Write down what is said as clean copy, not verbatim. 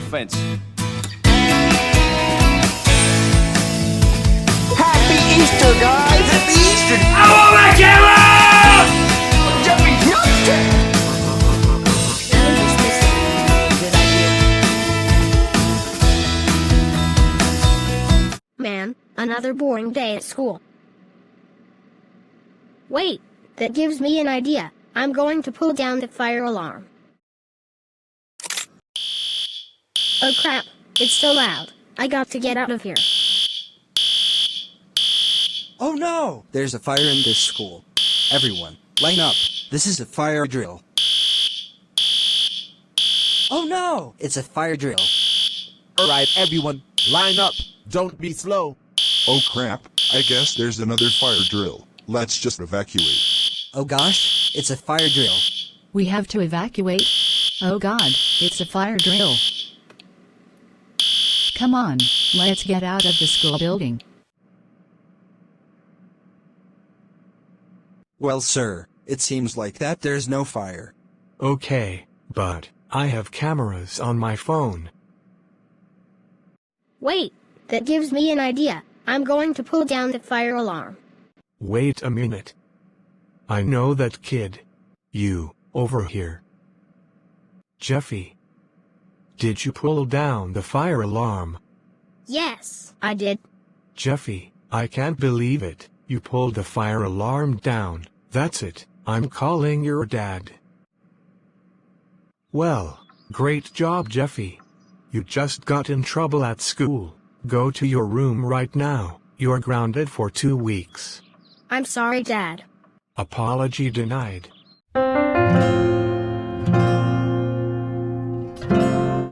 fence. Happy Easter, guys! Happy Easter! I want my camera! Jeffy, Man, another boring day at school. Wait, that gives me an idea. I'm going to pull down the fire alarm. Oh crap, it's so loud. I got to get out of here. Oh no! There's a fire in this school. Everyone, line up. This is a fire drill. Oh no! It's a fire drill. Alright, everyone, line up. Don't be slow. Oh crap, I guess there's another fire drill. Let's just evacuate. Oh gosh, it's a fire drill. We have to evacuate. Oh God, it's a fire drill. Come on, let's get out of the school building. Well, sir, it seems like that there's no fire. Okay, but I have cameras on my phone. Wait, that gives me an idea. I'm going to pull down the fire alarm. Wait a minute. I know that kid. You, over here. Jeffy. Did you pull down the fire alarm? Yes, I did. Jeffy, I can't believe it. You pulled the fire alarm down. That's it. I'm calling your dad. Well, great job, Jeffy. You just got in trouble at school. Go to your room right now. You're grounded for 2 weeks. I'm sorry, Dad. Apology denied.